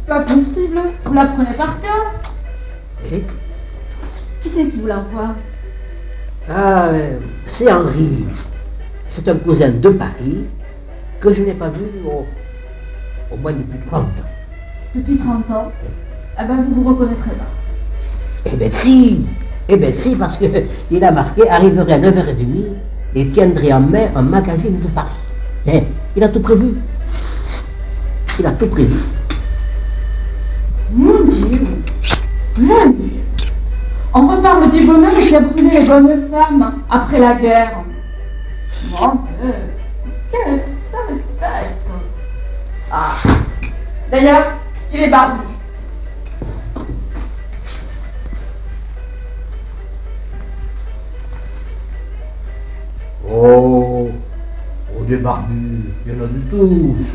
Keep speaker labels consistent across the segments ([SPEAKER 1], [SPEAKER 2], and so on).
[SPEAKER 1] Pas possible, vous la prenez par cœur.
[SPEAKER 2] Et
[SPEAKER 1] Qui c'est qui vous la voit?
[SPEAKER 2] ah, c'est Henri. C'est un cousin de Paris que je n'ai pas vu au moins depuis 30 ans.
[SPEAKER 1] Depuis 30 ans. Eh ben vous vous reconnaîtrez pas.
[SPEAKER 2] Eh bien si, parce qu'il a marqué arriverait à 9h30 et tiendrait en main un magazine de Paris. Il a tout prévu. Il a tout prévu.
[SPEAKER 1] Mon Dieu. Mon Dieu. On reparle du bonhomme qui a brûlé les bonnes femmes après la guerre. Mon Dieu. Quelle sale tête. Ah. D'ailleurs, il est barbu.
[SPEAKER 2] Oh, des barbus, il y en a de tous.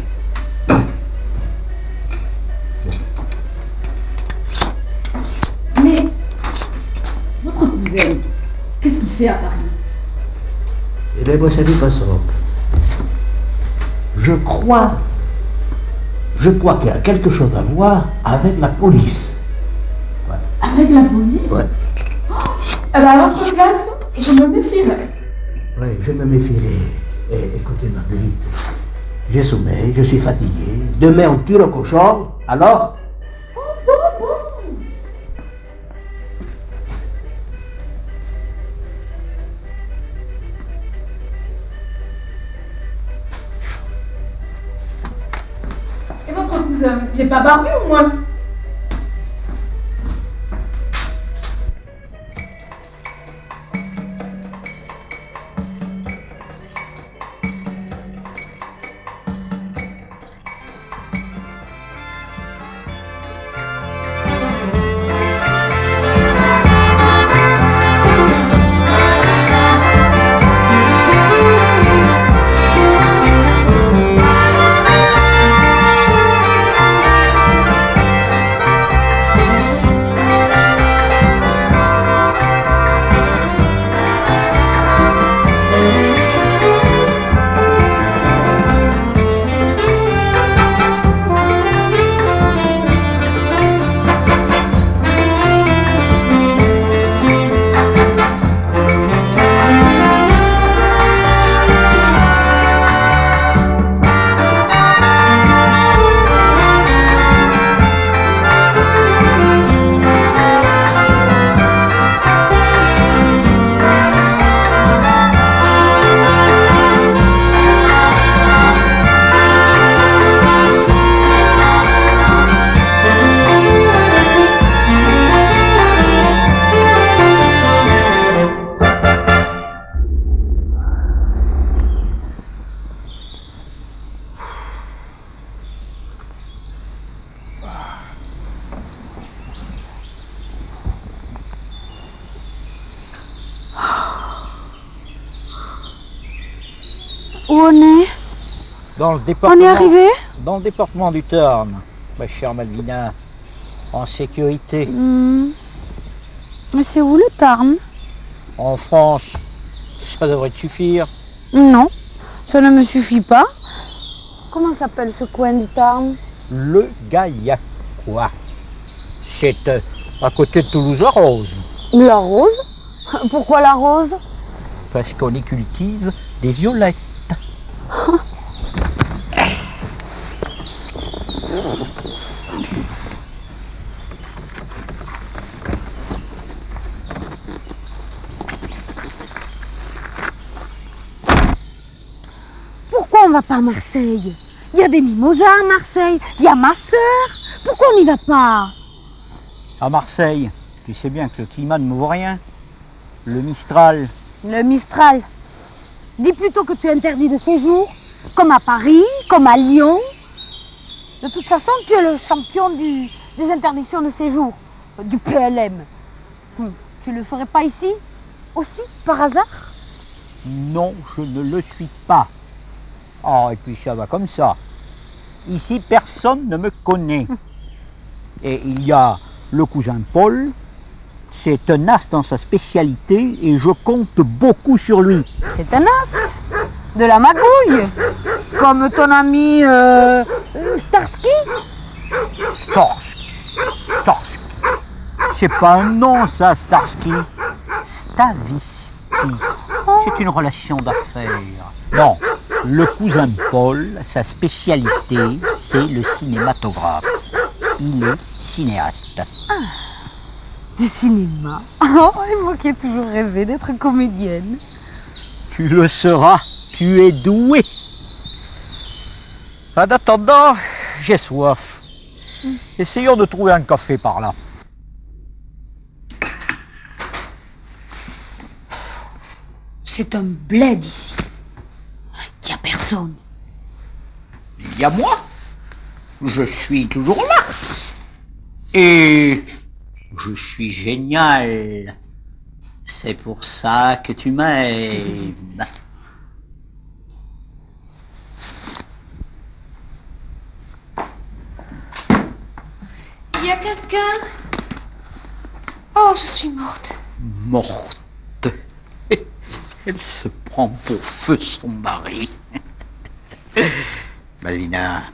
[SPEAKER 1] Mais votre cousin, qu'est-ce qu'il fait à Paris?
[SPEAKER 2] Eh bien, vous savez pas ça. Je crois qu'il y a quelque chose à voir avec la police. Ouais.
[SPEAKER 1] Avec la police?
[SPEAKER 2] Ouais.
[SPEAKER 1] Eh ben à votre place, je me méfierais.
[SPEAKER 2] Oui, je me méfierai. Écoutez, Marguerite, j'ai sommeil, je suis fatigué. Demain, on tue le cochon, alors
[SPEAKER 1] Et votre cousin, il n'est pas barbu au moins?
[SPEAKER 3] Où on est?
[SPEAKER 4] Dans le département,
[SPEAKER 3] On est arrivé?
[SPEAKER 4] dans le département du Tarn, ma chère Malvina, en sécurité.
[SPEAKER 3] Mais c'est où le Tarn?
[SPEAKER 4] En France, ça devrait te suffire.
[SPEAKER 3] Non, ça ne me suffit pas. Comment s'appelle ce coin du Tarn?
[SPEAKER 4] Le Gaillacois. C'est à côté de Toulouse-la-Rose,
[SPEAKER 3] La rose? Pourquoi la rose?
[SPEAKER 4] parce qu'on y cultive des violettes.
[SPEAKER 3] Pourquoi on va pas à Marseille? Il y a des mimosas à Marseille, il y a ma sœur. Pourquoi on n'y va pas?
[SPEAKER 4] À Marseille, tu sais bien que le climat ne vaut rien. Le Mistral,
[SPEAKER 3] Le Mistral. Dis plutôt que tu es interdit de séjour, comme à Paris, comme à Lyon. De toute façon, tu es le champion des interdictions de séjour, du PLM. Tu ne le ferais pas ici, aussi, par hasard?
[SPEAKER 4] non, je ne le suis pas. Oh, et puis ça va comme ça. Ici, personne ne me connaît. Et il y a le cousin Paul, c'est un as dans sa spécialité et je compte beaucoup sur lui.
[SPEAKER 3] C'est un as, de la magouille. Comme ton ami Starsky?
[SPEAKER 4] Starsky. C'est pas un nom, ça, Starsky. Stavisky. C'est une relation d'affaires. Non, le cousin de Paul, sa spécialité, c'est le cinématographe. Il est cinéaste.
[SPEAKER 3] Du cinéma. Oh, et moi qui ai toujours rêvé d'être comédienne.
[SPEAKER 4] Tu le seras, tu es doué. En attendant, j'ai soif. Essayons de trouver un café par là.
[SPEAKER 3] C'est un bled ici. Il n'y a personne.
[SPEAKER 4] Il y a moi. Je suis toujours là. Et je suis génial. C'est pour ça que tu m'aimes.
[SPEAKER 5] Il y a quelqu'un? Oh, je suis morte.
[SPEAKER 4] Morte. Elle se prend pour feu son mari. Malvina,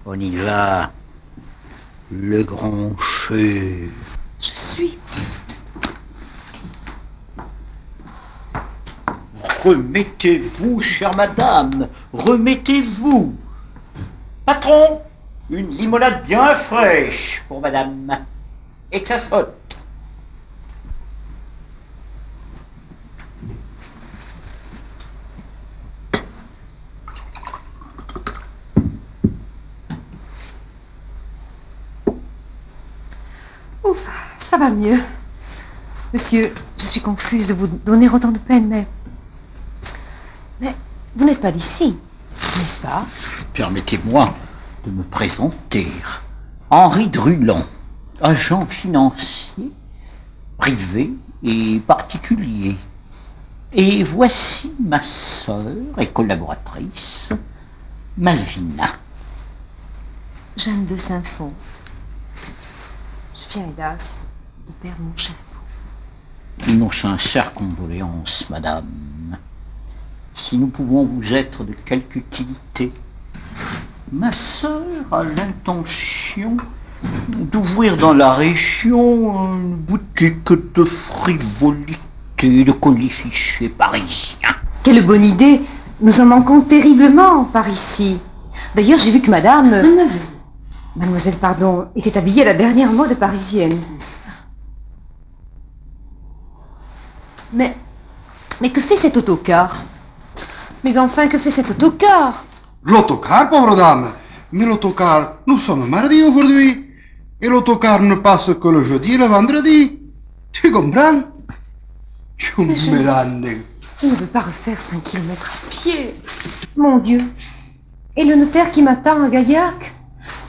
[SPEAKER 4] on y va. Le grand jeu.
[SPEAKER 5] Je suis morte.
[SPEAKER 4] Remettez-vous, chère madame. Remettez-vous. Patron, une limonade bien fraîche pour madame. Et que ça saute.
[SPEAKER 5] Ouf, ça va mieux. Monsieur, je suis confuse de vous donner autant de peine, mais vous n'êtes pas d'ici, n'est-ce pas?
[SPEAKER 4] Permettez-moi de me présenter. Henri Drullon, agent financier, privé et particulier. Et voici ma sœur et collaboratrice, Malvina.
[SPEAKER 5] Jeanne de Saint-Fond. Je viens, hélas, de perdre mon cher époux.
[SPEAKER 4] Nos sincères condoléances, madame. Si nous pouvons vous être de quelque utilité, ma sœur a l'intention d'ouvrir dans la région une boutique de frivolité, de colifichets parisiens.
[SPEAKER 5] Quelle bonne idée! Nous en manquons terriblement par ici. D'ailleurs, j'ai vu que madame... Mademoiselle, pardon, était habillée à la dernière mode parisienne. Mais que fait cet autocar? Mais enfin, que fait cet autocar?
[SPEAKER 6] L'autocar, pauvre dame. Mais l'autocar, nous sommes mardi aujourd'hui. Et l'autocar ne passe que le jeudi et le vendredi. Tu comprends? Je me donne.
[SPEAKER 5] Je ne veux pas refaire 5 kilomètres à pied. Mon Dieu. Et le notaire qui m'attend à Gaillac.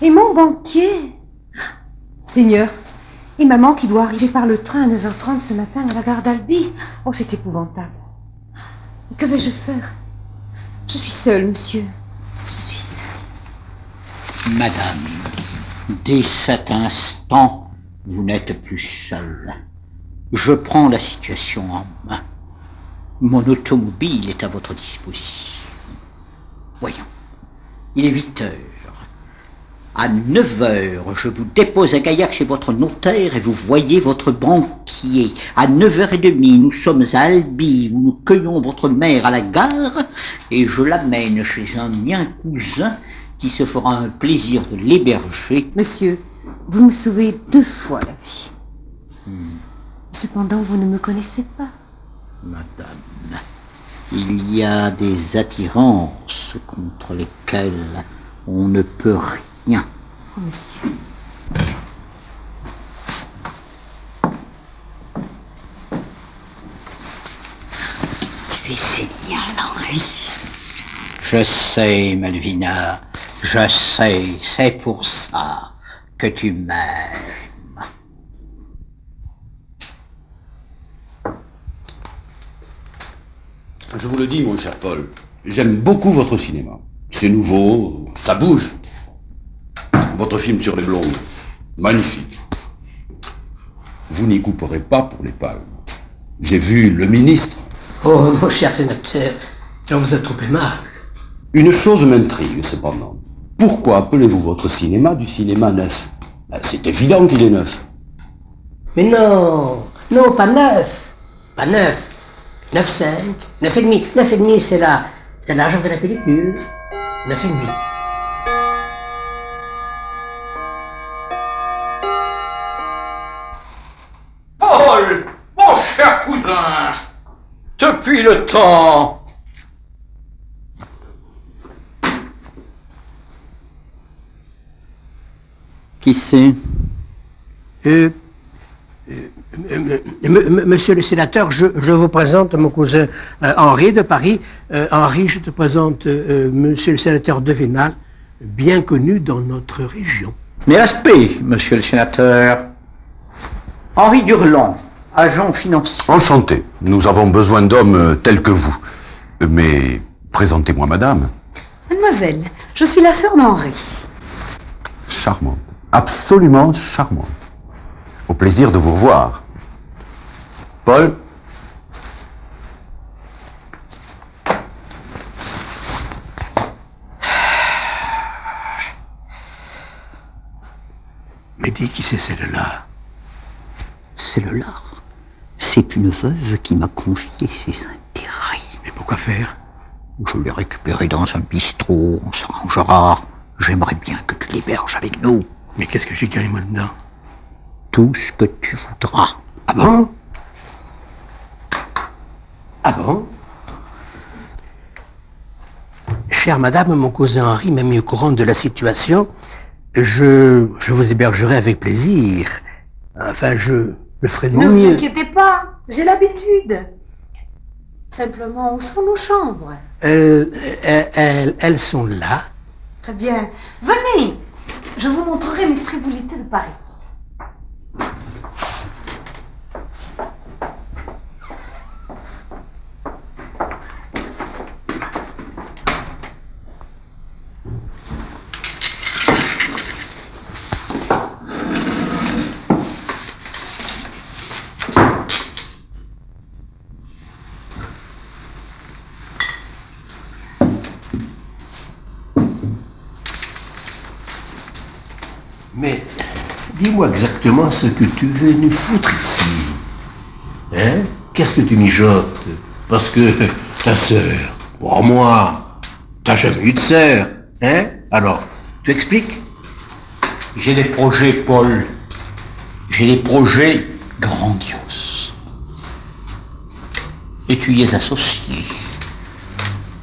[SPEAKER 5] Et mon banquier. Seigneur. Et maman qui doit arriver par le train à 9h30 ce matin à la gare d'Albi. Oh, c'est épouvantable. Que vais-je faire? Je suis seule, monsieur. Je suis seule.
[SPEAKER 4] Madame, dès cet instant, vous n'êtes plus seule. Je prends la situation en main. Mon automobile est à votre disposition. Voyons, il est 8 heures. À 9 heures, je vous dépose à Gaillac chez votre notaire et vous voyez votre banquier. À 9h30, nous sommes à Albi où nous cueillons votre mère à la gare et je l'amène chez un mien cousin qui se fera un plaisir de l'héberger.
[SPEAKER 5] Monsieur, vous me sauvez 2 fois la vie. Cependant, vous ne me connaissez pas.
[SPEAKER 4] Madame, il y a des attirances contre lesquelles on ne peut rien.
[SPEAKER 5] Oh, monsieur.
[SPEAKER 4] Tu es génial, Henri. Je sais, Malvina, je sais, c'est pour ça que tu m'aimes.
[SPEAKER 7] Je vous le dis, mon cher Paul, j'aime beaucoup votre cinéma. C'est nouveau, ça bouge. Votre film sur les blondes, magnifique. Vous n'y couperez pas pour les palmes. J'ai vu Le Ministre.
[SPEAKER 2] Oh, mon cher sénateur, j'en vous ai trop aimable.
[SPEAKER 7] Une chose m'intrigue cependant. Pourquoi appelez-vous votre cinéma du cinéma neuf? C'est évident qu'il est neuf.
[SPEAKER 2] Mais non, non, pas neuf. Pas neuf. 9,5. 9,5. 9,5, c'est l'argent de la pellicule. 9,5.
[SPEAKER 4] Paul, mon cher cousin, depuis le temps. Qui c'est?
[SPEAKER 2] Monsieur le sénateur, je vous présente mon cousin Henri de Paris. Henri, je te présente monsieur le sénateur de Vénal, bien connu dans notre région.
[SPEAKER 4] Mes respects, monsieur le sénateur. Henri Durland, agent financier.
[SPEAKER 7] Enchanté. Nous avons besoin d'hommes tels que vous. Mais présentez-moi madame.
[SPEAKER 5] Mademoiselle, je suis la sœur d'Henri.
[SPEAKER 7] Charmante. Absolument charmante. Au plaisir de vous revoir. Paul?
[SPEAKER 2] Mais dis qui c'est celle-là?
[SPEAKER 4] Celle-là, c'est une veuve qui m'a confié ses intérêts.
[SPEAKER 2] Mais pourquoi faire?
[SPEAKER 4] Je l'ai récupérée dans un bistrot, on s'arrangera. J'aimerais bien que tu l'héberges avec nous.
[SPEAKER 2] Mais qu'est-ce que j'y gagne moi dedans?
[SPEAKER 4] Tout ce que tu voudras.
[SPEAKER 2] Ah bon? Ah bon? Chère madame, mon cousin Henri m'a mis au courant de la situation. Je vous hébergerai avec plaisir. Enfin, je le ferai de mon
[SPEAKER 3] Ne vous
[SPEAKER 2] mieux.
[SPEAKER 3] inquiétez pas, j'ai l'habitude. Simplement, où sont nos chambres?
[SPEAKER 2] Elles sont là.
[SPEAKER 3] Très bien. Venez, je vous montrerai mes frivolités de Paris.
[SPEAKER 2] Mais dis-moi exactement ce que tu veux nous foutre ici. Hein? Qu'est-ce que tu mijotes? Parce que ta sœur, pour moi, t'as jamais eu de sœur. Hein? Alors, tu expliques?
[SPEAKER 4] J'ai des projets, Paul. J'ai des projets grandioses. Et tu y es associé.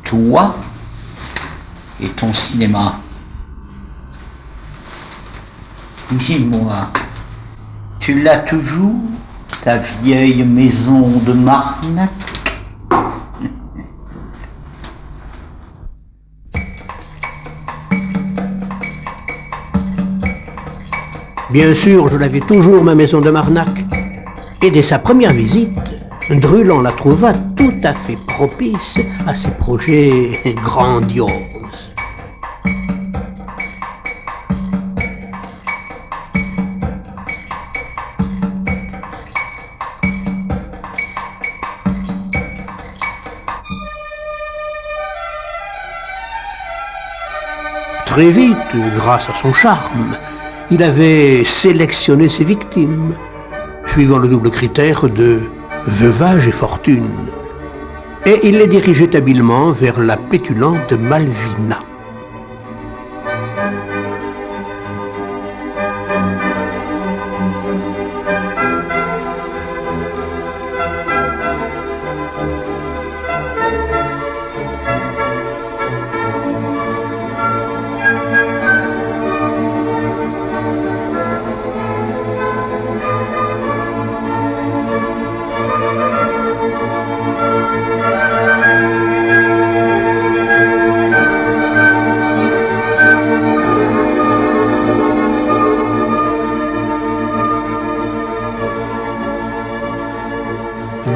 [SPEAKER 4] Toi et ton cinéma. Dis-moi, tu l'as toujours, ta vieille maison de Marnac?
[SPEAKER 2] Bien sûr, je l'avais toujours, ma maison de Marnac. Et dès sa première visite, Druland la trouva tout à fait propice à ses projets grandioses. Très vite, grâce à son charme, il avait sélectionné ses victimes, suivant le double critère de veuvage et fortune. Et il les dirigeait habilement vers la pétulante Malvina.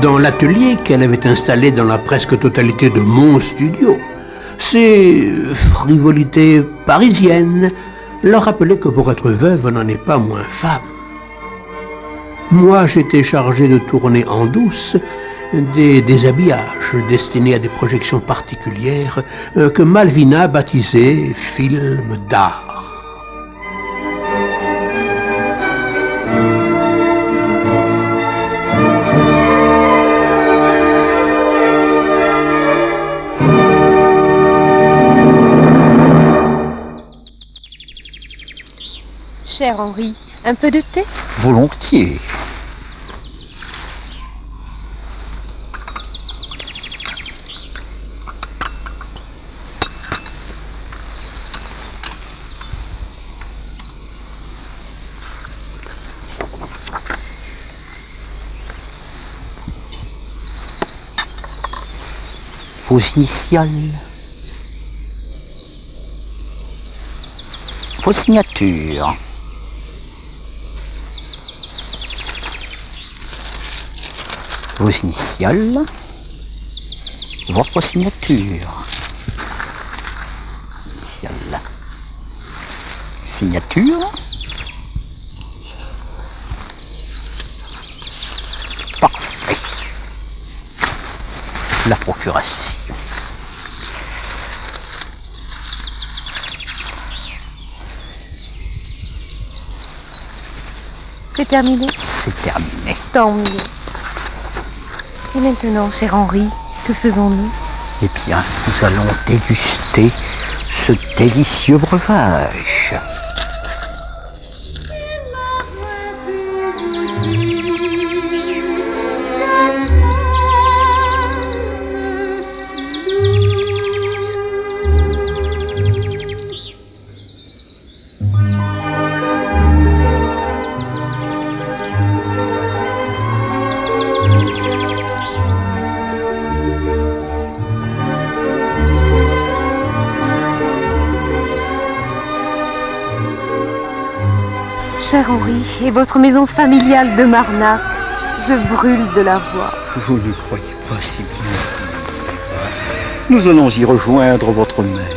[SPEAKER 2] Dans l'atelier qu'elle avait installé dans la presque totalité de mon studio, ces frivolités parisiennes leur rappelaient que pour être veuve, on n'en est pas moins femme. Moi, j'étais chargé de tourner en douce
[SPEAKER 8] des déshabillages destinés à des projections particulières que Malvina baptisait films d'art.
[SPEAKER 5] Cher Henri, un peu de thé?
[SPEAKER 4] Volontiers. Vos initiales, vos signatures. Vos initiales, votre signature. Initiale. Signature. Parfait. La procuration.
[SPEAKER 5] C'est terminé?
[SPEAKER 4] C'est terminé.
[SPEAKER 5] Tant mieux. Et maintenant, cher Henri, que faisons-nous?
[SPEAKER 4] Eh bien, nous allons déguster ce délicieux breuvage.
[SPEAKER 5] Cher Henri, et votre maison familiale de Marnat, je brûle de la voir.
[SPEAKER 4] Vous ne croyez pas si bien dire. Nous allons y rejoindre votre mère.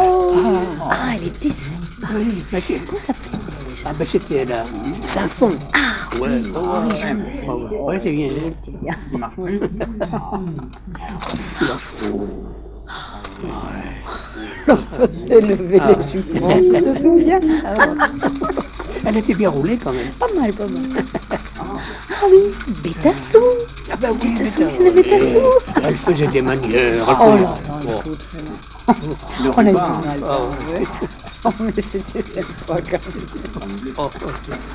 [SPEAKER 3] Ah, elle était sympa.
[SPEAKER 8] Oui, mais
[SPEAKER 3] Comment ça s'appelle?
[SPEAKER 8] ah ben c'était là, c'est un fond.
[SPEAKER 3] Ah,
[SPEAKER 8] Ouais,
[SPEAKER 3] oui, oui, j'aime de ça.
[SPEAKER 8] ouais, c'est bien. Il marche plus.
[SPEAKER 3] On faisait lever les juments, tu te souviens?
[SPEAKER 8] Elle était bien roulée quand même.
[SPEAKER 3] Pas mal, pas mal. Ah oui, Bétassou.
[SPEAKER 8] Ah ben oui,
[SPEAKER 3] Tu te souviens de Bétassou?
[SPEAKER 8] elle faisait des manières.
[SPEAKER 3] Oh là là, on a eu du mal.
[SPEAKER 8] Ah, ouais.
[SPEAKER 3] Oh, mais c'était sympa quand même.
[SPEAKER 8] Oh,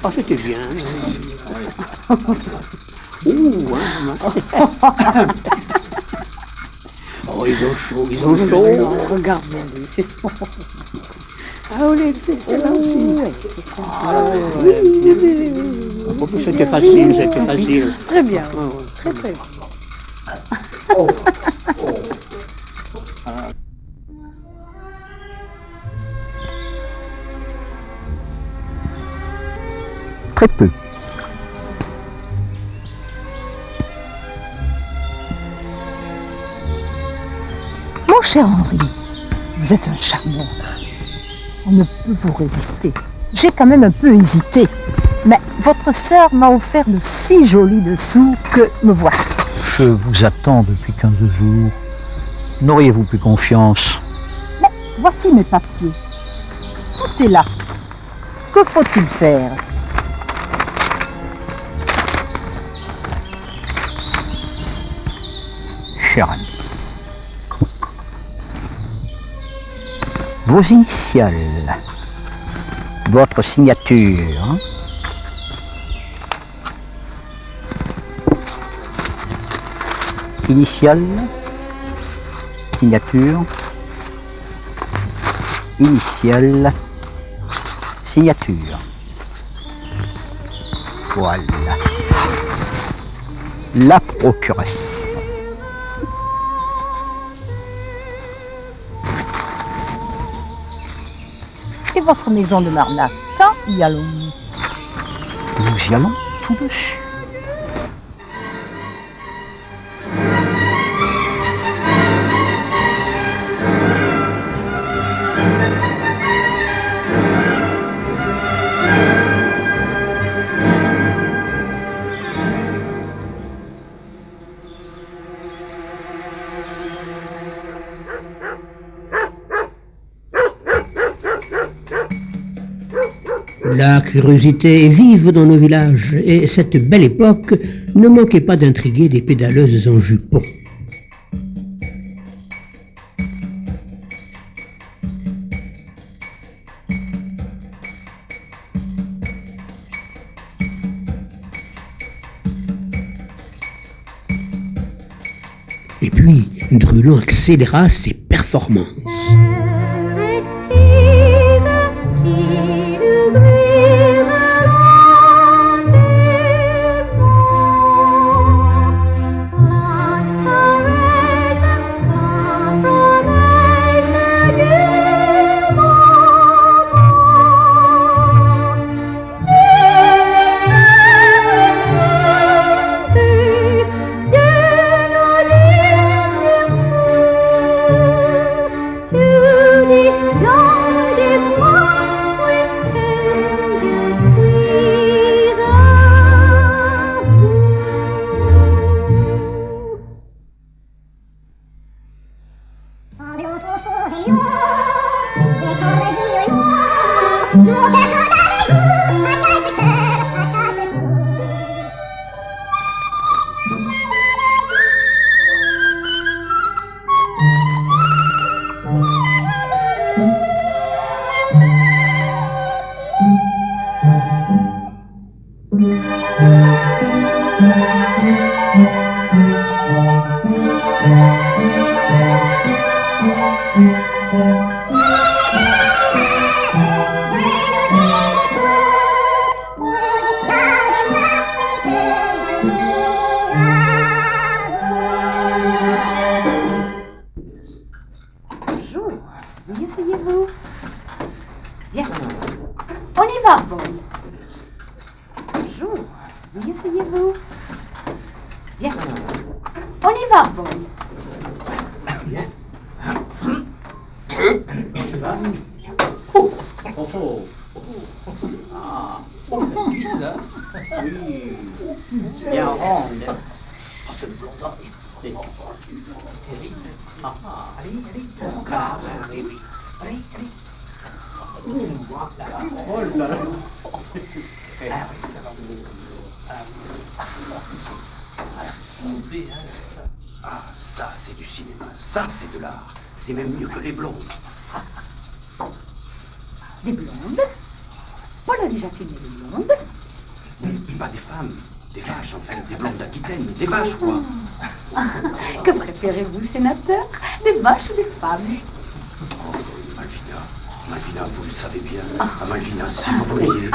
[SPEAKER 8] oh, c'était bien. Ouh, hein. Oh, ils ont chaud, ils ont chaud.
[SPEAKER 3] Regarde-les, c'est bon.
[SPEAKER 8] Ah, oui, c'est là aussi.
[SPEAKER 3] Ouais, c'est ça.
[SPEAKER 8] Ah, ouais. En plus, c'était facile, c'était facile.
[SPEAKER 3] Très bien,
[SPEAKER 8] Ah, ouais.
[SPEAKER 3] très très bien.
[SPEAKER 4] très peu.
[SPEAKER 3] Mon cher Henri, vous êtes un charmeur. On ne peut vous résister. J'ai quand même un peu hésité. Mais votre sœur m'a offert de si jolis dessous que me voici.
[SPEAKER 4] Je vous attends depuis 15 jours. N'auriez-vous plus confiance?
[SPEAKER 3] Mais voici mes papiers. Tout est là. Que faut-il faire?
[SPEAKER 4] Cher ami, vos initiales, votre signature, hein? Initiale, signature, initiale, signature. Voilà. La procuration.
[SPEAKER 3] Et votre maison de Marnac, quand y allons-nous?
[SPEAKER 4] Nous y allons tout dessus.
[SPEAKER 8] La curiosité est vive dans nos villages et cette belle époque ne manquait pas d'intriguer des pédaleuses en jupons. Et puis, Drulon accéléra ses performances.
[SPEAKER 3] Asseyez-vous. Viens. On y va, Paul. Bonjour. Oui, asseyez-vous. Viens. On y va, Paul.
[SPEAKER 4] Bien ronde.
[SPEAKER 7] Ah, ça c'est du cinéma, ça c'est de l'art. C'est même mieux que les blondes.
[SPEAKER 3] Des blondes? Paul a déjà filmé des blondes.
[SPEAKER 7] Pas des femmes, des vaches, enfin, des blondes d'Aquitaine, des vaches quoi.
[SPEAKER 3] Que préférez-vous, sénateur? Des vaches ou des femmes?
[SPEAKER 7] Oh, Malvina, Malvina, vous le savez bien. Ah, Malvina, si vous vouliez.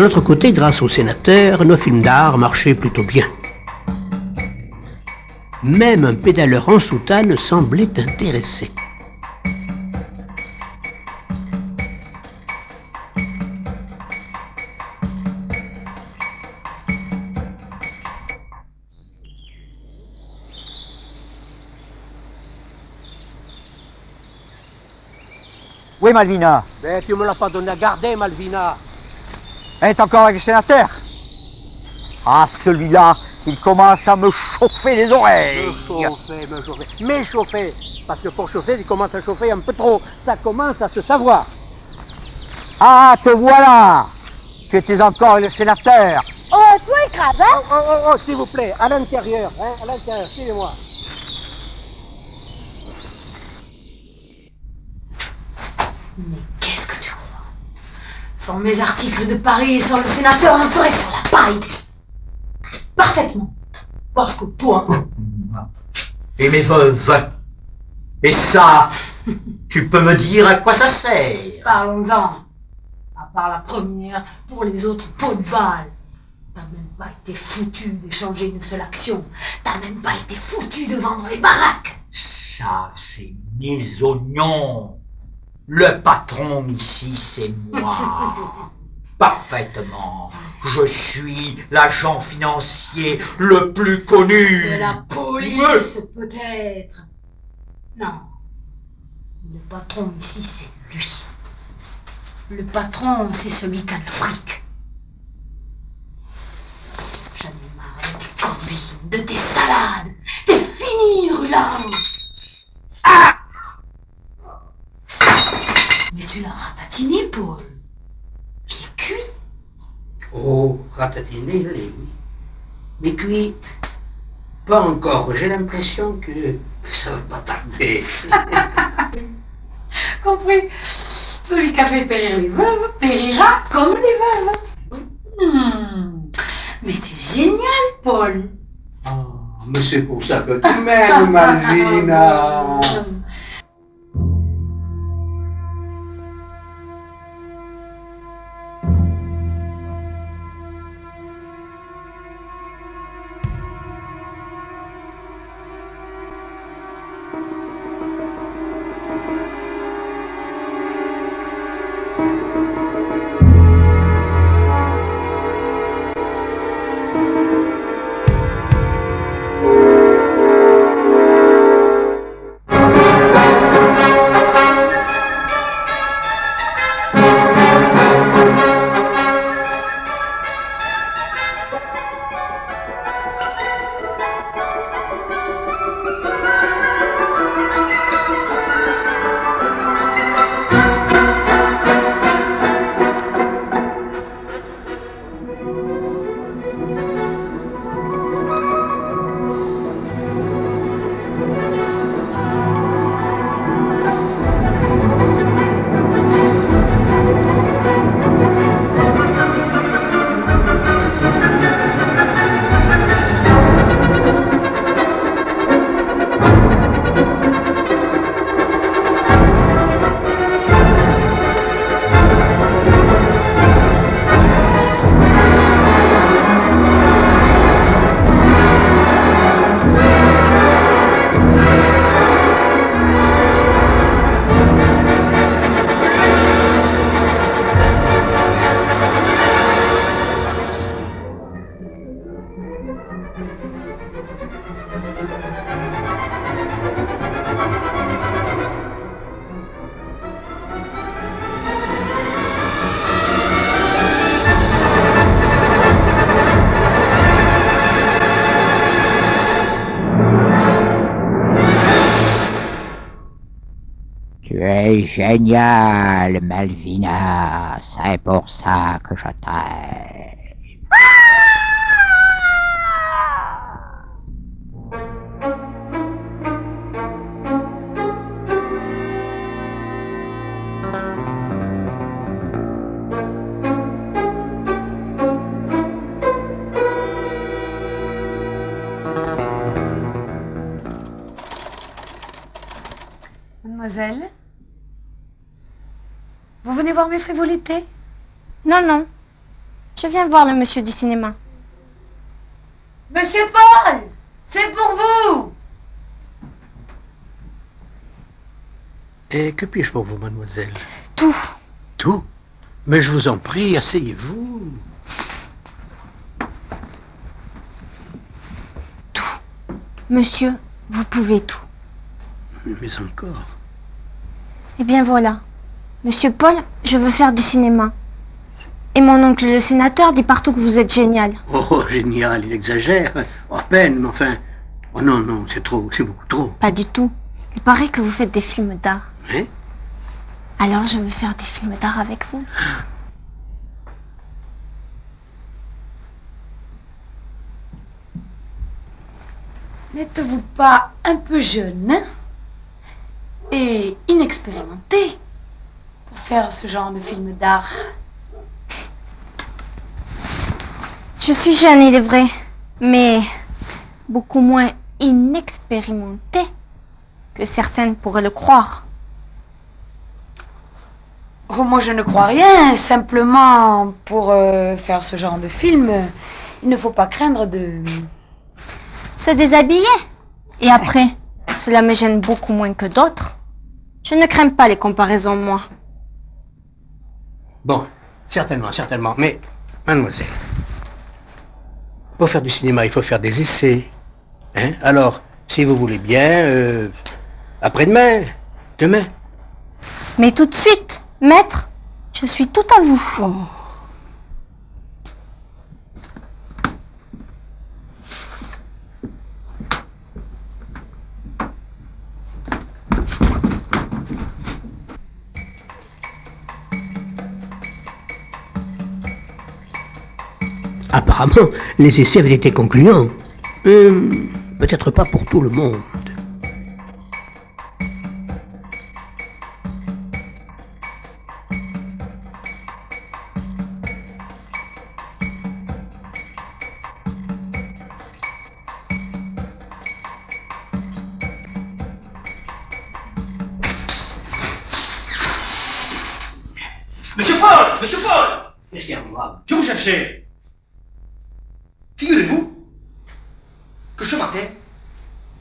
[SPEAKER 8] De l'autre côté, grâce aux sénateurs, nos films d'art marchaient plutôt bien. Même un pédaleur en soutane semblait intéressé.
[SPEAKER 4] Oui, Malvina.
[SPEAKER 8] Mais tu me l'as pas donné à garder, Malvina.
[SPEAKER 4] Elle est encore avec le sénateur. Ah, celui-là, il commence à me chauffer les oreilles.
[SPEAKER 8] M'échauffer. Parce que pour chauffer, il commence à chauffer un peu trop. Ça commence à se savoir.
[SPEAKER 4] Ah, te voilà. Tu étais encore avec le sénateur.
[SPEAKER 3] Oh, toi, écrase, hein?
[SPEAKER 8] Oh, s'il vous plaît, à l'intérieur, à l'intérieur, suivez-moi.
[SPEAKER 5] Mais qu'est-ce que tu crois? Sans mes articles de Paris et sans le sénateur, on serait sur la paille. Parfaitement. Parce que toi...
[SPEAKER 9] Et mes veuves. Et ça, tu peux me dire à quoi ça sert?
[SPEAKER 5] Parlons-en. À part la première, pour les autres, peau de balle. T'as même pas été foutu d'échanger une seule action. T'as même pas été foutu de vendre les baraques.
[SPEAKER 9] Ça, c'est mes oignons. Le patron ici, c'est moi. Parfaitement. Je suis l'agent financier le plus connu.
[SPEAKER 5] De la police, peut-être. Non. Le patron ici, c'est lui. Le patron, c'est celui qui a le fric. J'en ai marre de tes combines, de tes salades. T'es fini, Ruland. Ah! Mais tu l'as ratatiné, Paul. Il est cuit.
[SPEAKER 2] Oh, ratatiné, il est, oui. Mais cuit, pas encore. J'ai l'impression que ça va pas tarder.
[SPEAKER 5] Compris. Celui qui a fait périr les veuves périra comme les veuves. Mais tu es génial, Paul.
[SPEAKER 2] Oh, mais c'est pour ça que tu m'aimes, Malvina.
[SPEAKER 4] Tu es génial, Malvina. C'est pour ça que je t'aime.
[SPEAKER 5] Mademoiselle, vous venez voir mes frivolités?
[SPEAKER 3] Non, non.
[SPEAKER 10] Je viens voir le monsieur du cinéma.
[SPEAKER 3] Monsieur Paul, c'est pour vous.
[SPEAKER 8] Et que puis-je pour vous, mademoiselle?
[SPEAKER 10] Tout.
[SPEAKER 8] Tout? Mais je vous en prie, asseyez-vous.
[SPEAKER 10] Monsieur, vous pouvez tout.
[SPEAKER 8] Mais encore.
[SPEAKER 10] Eh bien voilà. Monsieur Paul, je veux faire du cinéma. Et mon oncle le sénateur dit partout que vous êtes génial.
[SPEAKER 8] Oh, génial, il exagère. À peine, mais enfin... Oh non, non, c'est trop, c'est beaucoup trop.
[SPEAKER 10] Pas du tout. Il paraît que vous faites des films d'art.
[SPEAKER 8] Hein?
[SPEAKER 10] Alors je veux faire des films d'art avec vous.
[SPEAKER 3] N'êtes-vous pas un peu jeune et inexpérimenté pour faire ce genre de film d'art?
[SPEAKER 10] Je suis jeune, il est vrai, mais beaucoup moins inexpérimentée que certaines pourraient le croire.
[SPEAKER 3] Oh, moi, je ne crois rien. Simplement, pour faire ce genre de film, il ne faut pas craindre de...
[SPEAKER 10] Se déshabiller. Et après, cela me gêne beaucoup moins que d'autres. Je ne crains pas les comparaisons, moi.
[SPEAKER 8] Bon, certainement, certainement. Mais, mademoiselle, pour faire du cinéma, il faut faire des essais. Hein? Alors, si vous voulez bien, après-demain, demain.
[SPEAKER 10] Mais tout de suite, maître, je suis tout à vous.
[SPEAKER 3] Oh.
[SPEAKER 8] Apparemment, les essais avaient été concluants. Peut-être pas pour tout le monde.
[SPEAKER 9] Monsieur Paul! Monsieur Paul!
[SPEAKER 8] Qu'est-ce qu'il y a, moi?
[SPEAKER 9] Je vous cherchais. Figurez-vous que ce matin,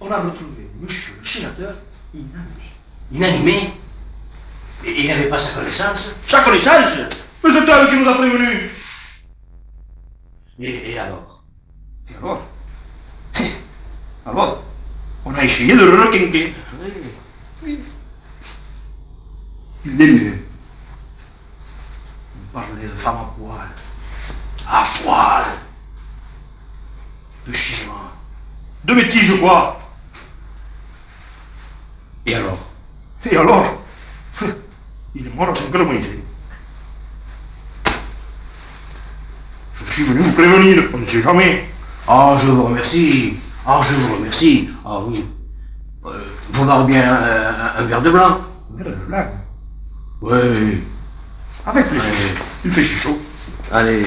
[SPEAKER 9] on a retrouvé monsieur le sénateur inanimé.
[SPEAKER 8] Inanimé? Et il n'avait pas sa connaissance?
[SPEAKER 9] Sa connaissance? Mais c'est elle qui nous a prévenus.
[SPEAKER 8] Et alors?
[SPEAKER 9] Et alors? Alors, on a essayé de le requinquer. Oui. Il aimait. On parlait de femmes à poil. À poil! De cinéma. De bêtises, je crois.
[SPEAKER 8] Et alors?
[SPEAKER 9] Et alors? Il est mort sans que le manger. Je suis venu vous prévenir, on ne sait jamais.
[SPEAKER 8] Ah, je vous remercie. Ah, je vous remercie. Ah oui. Vous m'aurez bien un verre de blanc?
[SPEAKER 9] Un verre de blanc?
[SPEAKER 8] Oui.
[SPEAKER 9] Avec plaisir. Il fait si chaud.
[SPEAKER 8] Allez.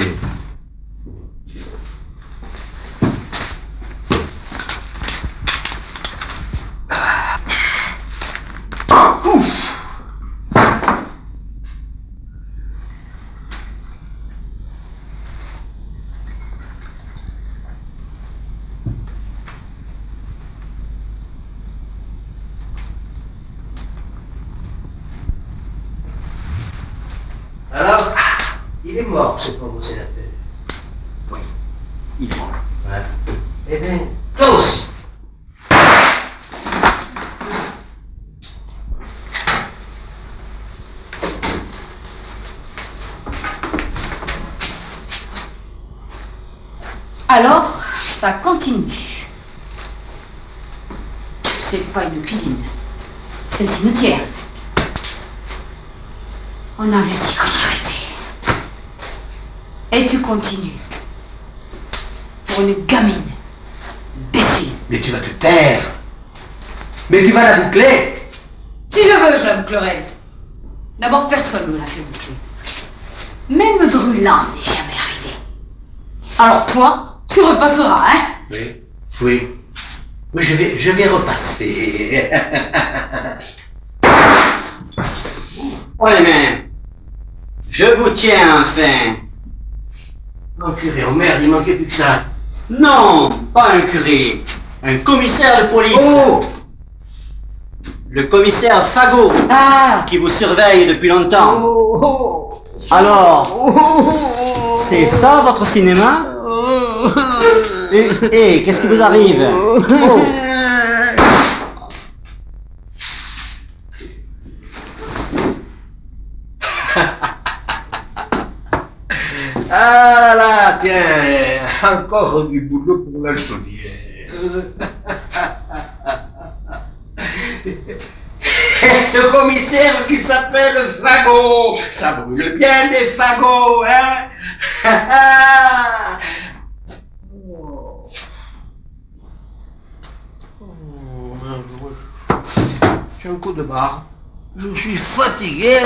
[SPEAKER 8] Alors, il est mort, ce pauvre sénateur.
[SPEAKER 9] Oui, il est mort.
[SPEAKER 8] Ouais. Eh bien, tous!
[SPEAKER 3] Alors, ça continue. C'est pas une cuisine, c'est le cimetière. On avait dit qu'on arrêtait. Et tu continues. Pour une gamine. Bêtise.
[SPEAKER 8] Mais tu vas te taire! Mais tu vas la boucler!
[SPEAKER 3] Si je veux, je la bouclerai. D'abord, personne ne me l'a fait boucler. Même Druland n'est jamais arrivé. Alors toi, tu repasseras, hein?
[SPEAKER 8] Oui, oui. Oui, je vais repasser.
[SPEAKER 11] Oh les mains, je vous tiens enfin.
[SPEAKER 2] Oh, curé, oh merde, il manquait plus que ça.
[SPEAKER 9] Non, pas un curé. Un commissaire de police.
[SPEAKER 2] Oh!
[SPEAKER 9] Le commissaire Fagot,
[SPEAKER 2] Ah!
[SPEAKER 9] qui vous surveille depuis longtemps.
[SPEAKER 2] Oh!
[SPEAKER 9] Alors, c'est ça votre cinéma? Et qu'est-ce qui vous arrive? Oh.
[SPEAKER 2] Ah là là, tiens, encore du boulot pour la chaudière. Ce commissaire qui s'appelle Fagot, ça brûle bien des fagots, hein? J'ai un coup de barre. Je suis fatigué.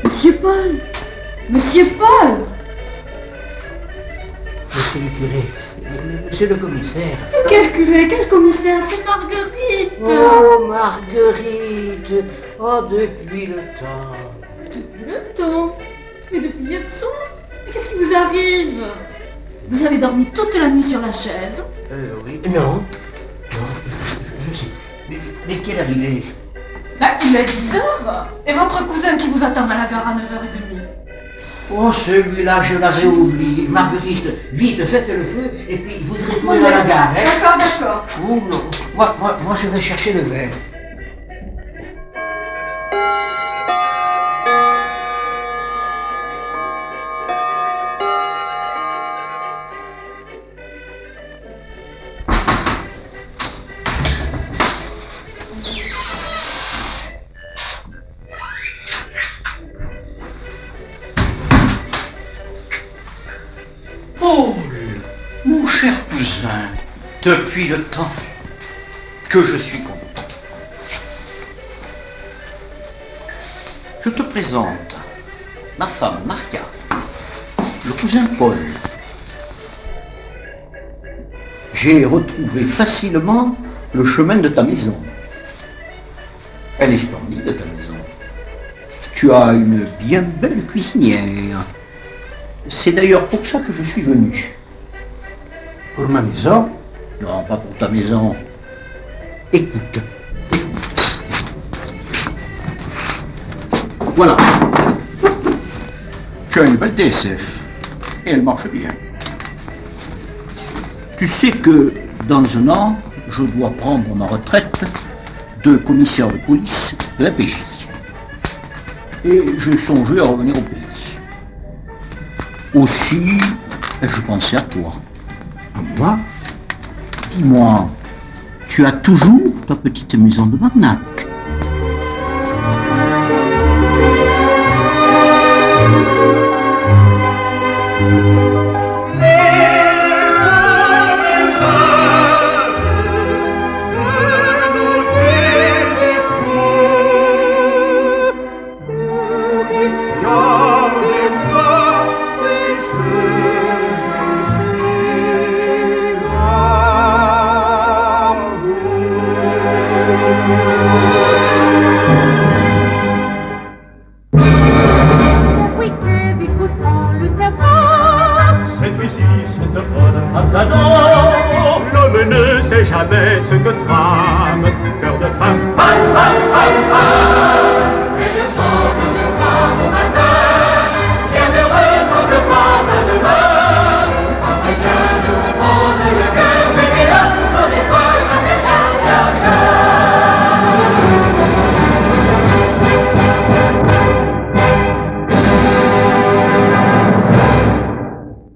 [SPEAKER 1] Monsieur Paul! Monsieur Paul!
[SPEAKER 2] Monsieur le curé, monsieur le commissaire.
[SPEAKER 1] Quel curé, quel commissaire? C'est Marguerite!
[SPEAKER 2] Oh, Marguerite! Oh, depuis le temps.
[SPEAKER 1] Depuis le temps? Mais depuis hier soir? Mais qu'est-ce qui vous arrive? Vous avez dormi toute la nuit sur la chaise?
[SPEAKER 2] Oui. Non. Non, je sais. Mais quelle heure il est?
[SPEAKER 1] Bah, il est 10h. Et votre cousin qui vous attend à la gare à 9h30?
[SPEAKER 2] Oh, celui-là, je l'avais oublié. Marguerite, vite, faites le feu, et puis vous retournez
[SPEAKER 1] Oui,
[SPEAKER 2] à la gare, hein?
[SPEAKER 1] D'accord, d'accord.
[SPEAKER 2] Oh non. Moi, je vais chercher le verre.
[SPEAKER 9] Paul, mon cher cousin, depuis le temps que je suis content. Je te présente ma femme Maria, le cousin Paul. J'ai retrouvé facilement le chemin de ta maison. Elle est splendide, ta maison. Tu as une bien belle cuisinière. C'est d'ailleurs pour ça que je suis venu.
[SPEAKER 2] Pour ma maison?
[SPEAKER 9] Non, pas pour ta maison. Écoute. Voilà. Tu as une belle TSF. Et elle marche bien. Tu sais que dans un an, je dois prendre ma retraite de commissaire de police de la PJ. Et je songeais à revenir au pays. Aussi, je pensais à toi.
[SPEAKER 2] À moi?
[SPEAKER 9] Dis-moi, tu as toujours ta petite maison de Barnac?
[SPEAKER 11] L'homme ne sait jamais ce que trame cœur de femme, femme, femme, femme, femme.